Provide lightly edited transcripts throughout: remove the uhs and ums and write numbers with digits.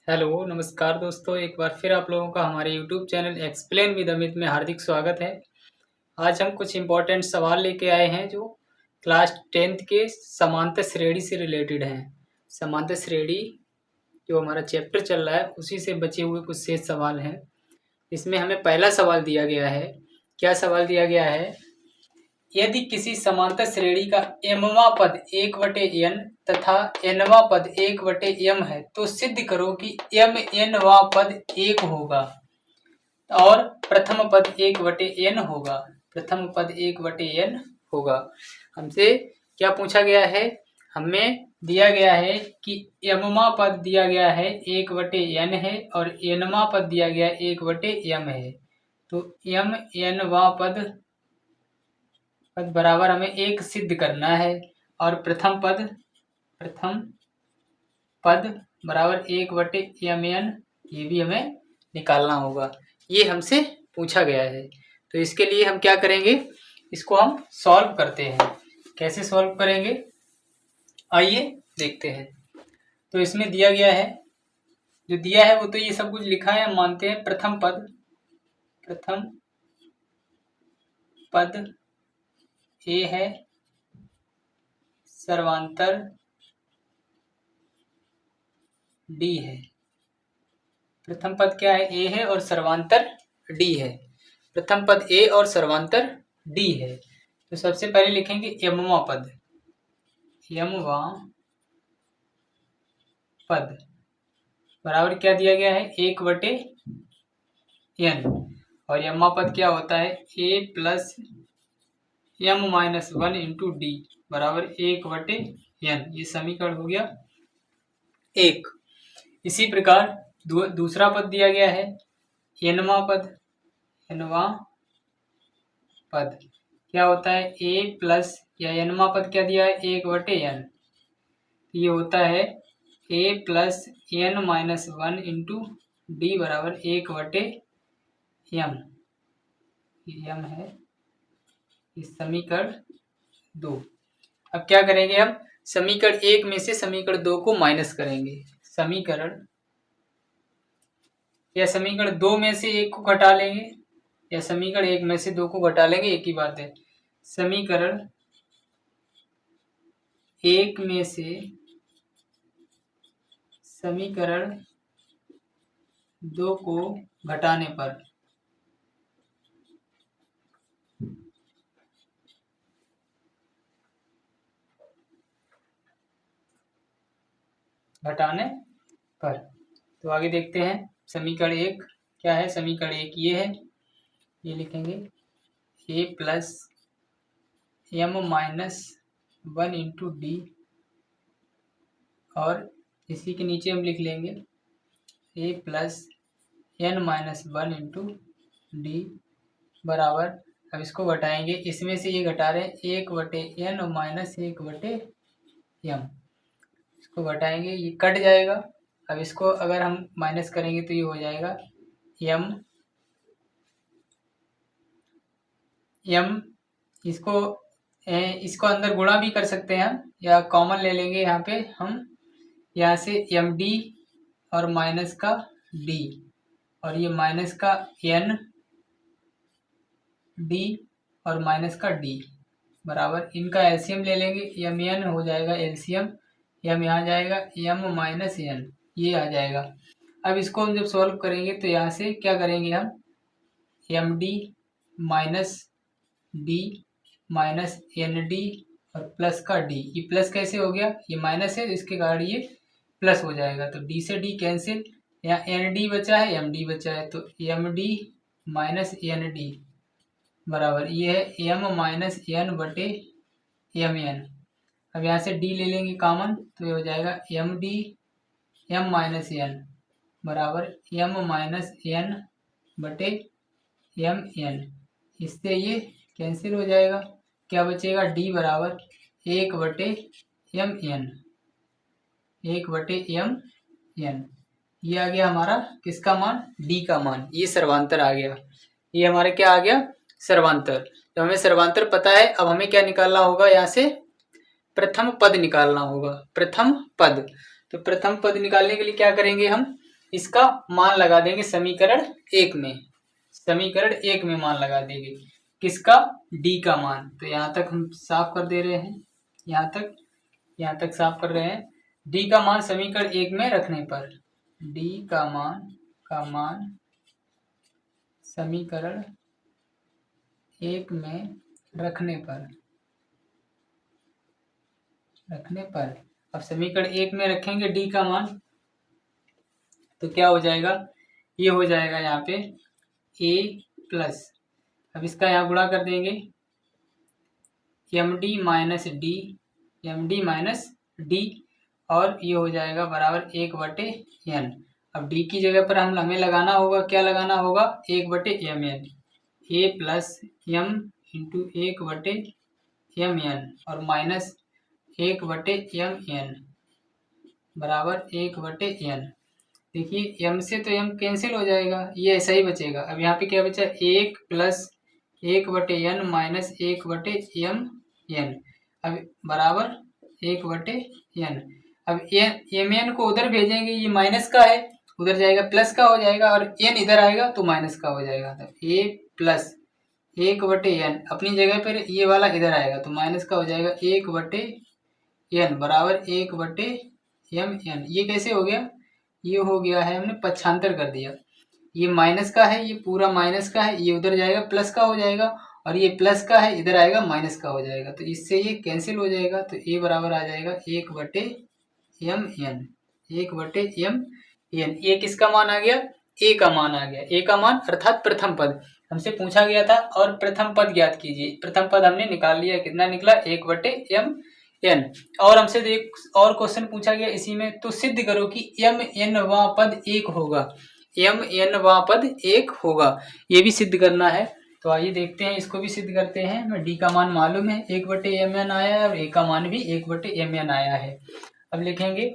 Hello, नमस्कार दोस्तों। एक बार फिर आप लोगों का हमारे YouTube channel explain with Amit में हार्दिक स्वागत है। आज हम कुछ इम्पोर्टेंट सवाल लेके आए हैं जो क्लास 10th के समांतर श्रेणी से रिलेटेड हैं। समांतर श्रेणी जो हमारा चैप्टर चल रहा है उसी से बचे हुए कुछ शेष सवाल हैं। इसमें हमें पहला सवाल दिया गया है। क्या सवाल दिया गया है? यदि किसी समांतर श्रेणी का mवां पद 1/n तथा nवां पद 1/m है तो सिद्ध करो कि mnवां पद 1 होगा और प्रथम पद 1/n होगा। प्रथम पद 1/n होगा। हमसे क्या पूछा गया है? हमें दिया गया है कि mवां पद दिया गया है 1/n है और nवां पद दिया गया 1/m है। तो mnवां पद बराबर हमें 1 सिद्ध करना है और प्रथम पद बराबर 1/mn ये भी हमें निकालना होगा। ये हमसे पूछा गया है। तो इसके लिए हम क्या करेंगे? इसको हम सॉल्व करते हैं। कैसे सॉल्व करेंगे आइए देखते हैं। तो इसमें दिया गया है, जो दिया है वो तो ये सब कुछ लिखा है, हम मानते हैं। प्रथम पद ए है, सर्वांतर डी है। प्रथम पद क्या है? ए है और सर्वांतर डी है। प्रथम पद ए और सर्वांतर डी है। तो सबसे पहले लिखेंगे mवां पद बराबर क्या दिया गया है? 1/n और mवां पद क्या होता है? a plus m-1 into D बराबर 1/n। ये समीकरण हो गया 1। इसी प्रकार दूसरा पद दिया गया है nवां पद क्या होता है? a प्लस या nवां पद क्या दिया है? 1/n। ये होता है a plus n-1 into D बराबर 1/m। ये m है। इस समीकरण 2। अब क्या करेंगे? हम समीकरण 1 में से समीकरण 2 को माइनस करेंगे। समीकरण 2 में से 1 को घटा लेंगे या समीकरण 1 में से 2 को घटा लेंगे, एक ही बात है। समीकरण 1 में से समीकरण 2 को घटाने पर तो आगे देखते हैं। समीकरण 1 क्या है? समीकरण 1 ये है, ये लिखेंगे a plus m-1 into D और इसी के नीचे हम लिख लेंगे a plus n-1 into D बराबर, अब इसको घटाएंगे। इसमें से ये घटा रहे हैं 1/n और माइनस 1/m। इसको घटाएंगे, ये कट जाएगा। अब इसको अगर हम माइनस करेंगे तो ये हो जाएगा m। इसको अंदर गुणा भी कर सकते हैं हम, या कॉमन ले लेंगे। यहाँ पे हम यहाँ से md और माइनस का d और ये माइनस का n d और माइनस का d बराबर, इनका एलसीएम ले लेंगे। mn हो जाएगा एलसीएम, m यहाँ जाएगा m-n, ये आ जाएगा। अब इसको हम जब सॉल्व करेंगे तो यहाँ से क्या करेंगे? हम md minus d minus nd और प्लस का d। ये प्लस कैसे हो गया? ये माइनस है, इसके कारण ये प्लस हो जाएगा। तो d से d कैंसिल, यहाँ nd बचा है, md बचा है, तो md माइनस nd बराबर ये है m-n/mn। अब यहाँ से d ले लेंगे कॉमन, तो ये हो जाएगा md m-n बराबर m-n/mn। इससे ये कैंसिल हो जाएगा। क्या बचेगा? d बराबर 1/mn। ये आ गया हमारा किसका मान? d का मान। ये सर्वांतर आ गया। ये हमारा क्या आ गया? सर्वांतर। जब हमें सर्वांतर पता है, अब हमें क्या निकालना होगा? यहाँ से प्रथम पद निकालना होगा। प्रथम पद, तो प्रथम पद निकालने के लिए क्या करेंगे? हम इसका मान लगा देंगे समीकरण 1 में। समीकरण 1 में मान लगा देंगे किसका, डी का मान। तो यहाँ तक हम साफ कर दे रहे हैं, यहाँ तक साफ कर रहे हैं। डी का मान समीकरण 1 में रखने पर, डी का मान समीकरण 1 में रखने पर अब समीकरण 1 में रखेंगे डी का मान, तो क्या हो जाएगा, ये हो जाएगा यहाँ पे a प्लस, अब इसका यहाँ गुणा कर देंगे md माइनस डी, और ये हो जाएगा बराबर 1/n। अब d की जगह पर हमें लगाना होगा, क्या लगाना होगा, 1/mn, a plus m into 1/mn और माइनस 1/mn बराबर 1/n। देखिए m से तो m कैंसिल हो जाएगा, ये ऐसा ही बचेगा। अब यहाँ पे क्या बचा, 1 प्लस 1/n माइनस 1/mn, अब बराबर 1/n। अब mn को उधर भेजेंगे, ये माइनस का है, उधर जाएगा प्लस का हो जाएगा, और n इधर आएगा तो माइनस का हो जाएगा। तो a प्लस 1/n अपनी जगह पर, ये वाला इधर आएगा तो माइनस का हो जाएगा, 1/n बराबर 1/mn। ये कैसे हो गया, ये हो गया है, हमने पक्षांतर कर दिया, ये माइनस का है, ये पूरा माइनस का है, ये उधर जाएगा प्लस का हो जाएगा, और ये प्लस का है, इधर आएगा माइनस का हो जाएगा, तो इससे ये कैंसिल हो जाएगा। तो a बराबर आ जाएगा 1/mn, 1/mn। ये किसका मान आ गया, a का मान आ गया, a का मान अर्थात प्रथम पद हमसे पूछा गया था, और प्रथम पद ज्ञात कीजिए। प्रथम पद हमने निकाल लिया, कितना निकला, 1/mn। और हमसे एक और क्वेश्चन पूछा गया इसी में, तो सिद्ध करो कि mn वां पद 1 होगा, mn वां पद 1 होगा, ये भी सिद्ध करना है। तो आइए देखते हैं, इसको भी सिद्ध करते हैं। हमें डी का मान मालूम है, 1/mn आया है, और ए का मान भी 1/mn आया है। अब लिखेंगे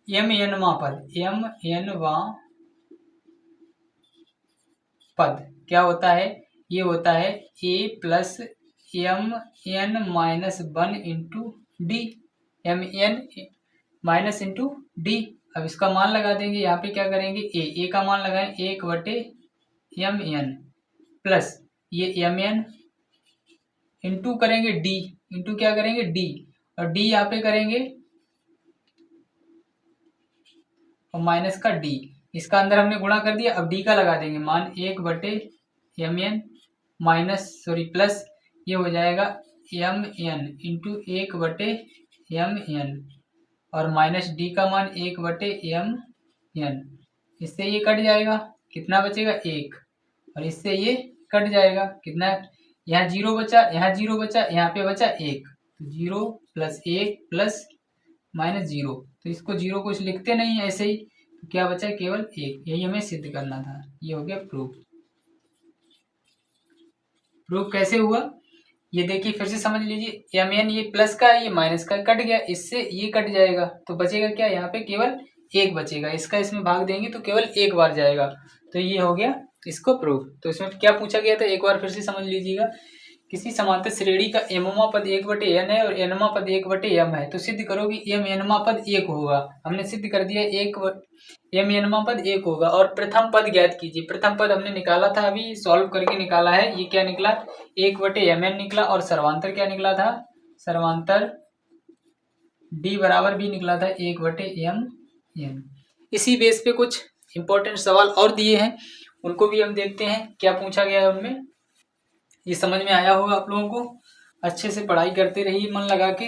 mn वां पद क्या होता है, ये होता है a plus mn minus 1 into D, mn minus into D. अब इसका मान लगा देंगे, यहाँ पे क्या करेंगे, a का मान लगाएं 1/mn प्लस ये mn इंटू करेंगे d, इंटू क्या करेंगे d, और d यहाँ पे करेंगे और माइनस का d, इसका अंदर हमने गुणा कर दिया। अब d का लगा देंगे मान, 1/mn माइनस प्लस ये हो जाएगा mn इंटू 1/mn और माइनस d का मान 1/mn। इससे ये कट जाएगा, कितना बचेगा, 1, और इससे ये कट जाएगा, कितना, यहाँ 0 बचा, यहाँ 0 बचा, यहाँ पे बचा 1, तो 0 प्लस 1 प्लस माइनस 0, तो इसको 0 कुछ लिखते नहीं ऐसे ही, तो क्या बचा, केवल 1। यही हमें सिद्ध करना था। ये हो गया प्रूफ। प्रूफ कैसे हुआ, ये देखिए फिर से समझ लीजिए, mn ये प्लस का है, ये माइनस का, कट गया, इससे ये कट जाएगा, तो बचेगा क्या, यहाँ पे केवल 1 बचेगा, इसका इसमें भाग देंगे तो केवल 1 बार जाएगा, तो ये हो गया इसको प्रूफ। तो इसमें क्या पूछा गया था, एक बार फिर से समझ लीजिएगा, किसी समांतर श्रेणी का mवां पद 1/n है और nवां पद 1/m है, तो सिद्ध करो कि mnवां पद 1 होगा। हमने सिद्ध कर दिया, mnवां पद 1 होगा, और प्रथम पद ज्ञात कीजिए। प्रथम पद हमने निकाला था, अभी सॉल्व करके निकाला है, ये क्या निकला, 1/mn निकला, और सर्वांतर क्या निकला था, सर्वांतर d बराबर भी निकला था 1/mn। इसी बेस पे कुछ इंपॉर्टेंट सवाल और दिए हैं, उनको भी हम देखते हैं क्या पूछा गया है उनमें। ये समझ में आया होगा आप लोगों को, अच्छे से पढ़ाई करते रहिए मन लगा के।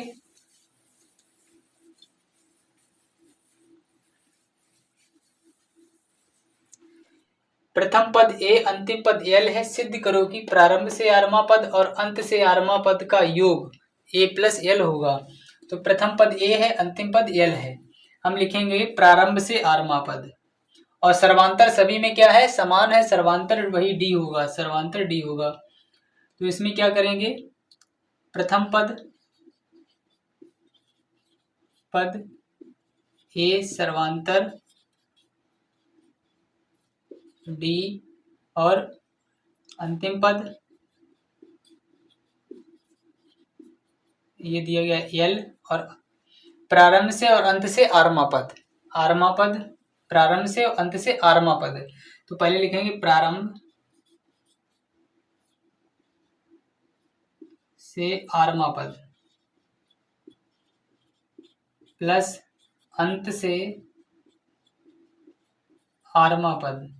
प्रथम पद a, अंतिम पद l है, सिद्ध करो कि प्रारंभ से आरमा पद और अंत से आरमा पद का योग a प्लस l होगा। तो प्रथम पद a है, अंतिम पद l है, हम लिखेंगे प्रारंभ से आरमा पद, और सर्वांतर सभी में क्या है, समान है, सर्वांतर वही d होगा, सर्वांतर d होगा। तो इसमें क्या करेंगे, प्रथम पद a सर्वांतर d और अंतिम पद ये दिया गया l, और प्रारंभ से और अंत से आरमा पद प्रारंभ से और अंत से आरमा पद। तो पहले लिखेंगे प्रारंभ से आरमा पद प्लस अंत से आरवा पद।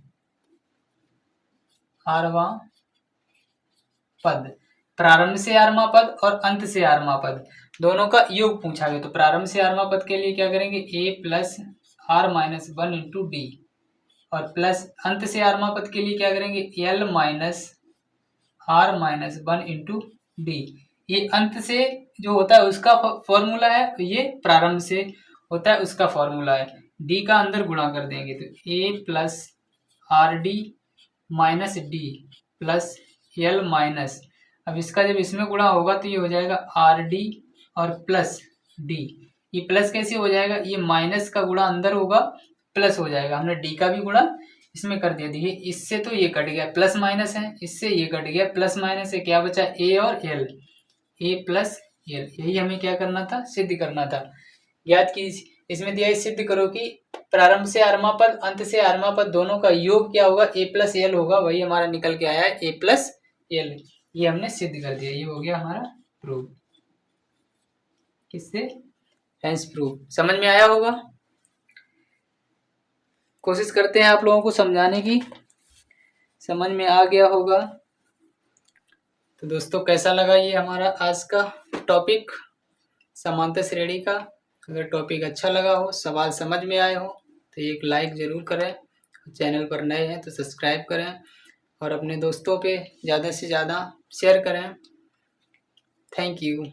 प्रारंभ से आरवा पद और अंत से आरवा पद दोनों का योग पूछा गया। तो प्रारंभ से आरवा पद के लिए क्या करेंगे, a plus R minus 1 into D, और प्लस अंत से आरवा पद के लिए क्या करेंगे, l minus R minus 1 into D. ये अंत से जो होता है उसका फॉर्मूला है, ये प्रारंभ से होता है उसका फॉर्मूला है। डी का अंदर गुणा कर देंगे तो a plus R D minus D plus L minus, अब इसका जब इसमें गुणा होगा तो ये हो जाएगा आर डी और प्लस डी। ये प्लस कैसे हो जाएगा, ये माइनस का गुणा अंदर होगा प्लस हो जाएगा। हमने डी का भी गुणा इसमें कर दिया। देखिए इससे तो ये कट गया, प्लस माइनस है, इससे ये कट गया, प्लस माइनस है, क्या बचा ए और एल, ए प्लस एल। यही हमें क्या करना था, सिद्ध करना था। याद की इसमें दिया है सिद्ध करो कि प्रारंभ से आरवा पद अंत से आरवा पद दोनों का योग क्या होगा, ए प्लस एल होगा। वही हमारा निकल के आया है ए प्लस एल। ये हमने सिद्ध कर दिया, ये हो गया हमारा प्रूफ। किससे, हेंस प्रूफ। समझ में आया होगा। कोशिश करते हैं आप लोगों को समझाने की, समझ में आ गया होगा। तो दोस्तों कैसा लगा ये हमारा आज का टॉपिक समांतर श्रेणी का। अगर टॉपिक अच्छा लगा हो, सवाल समझ में आए हो तो एक लाइक ज़रूर करें। चैनल पर नए हैं तो सब्सक्राइब करें और अपने दोस्तों पे ज़्यादा से ज़्यादा शेयर करें। Thank you.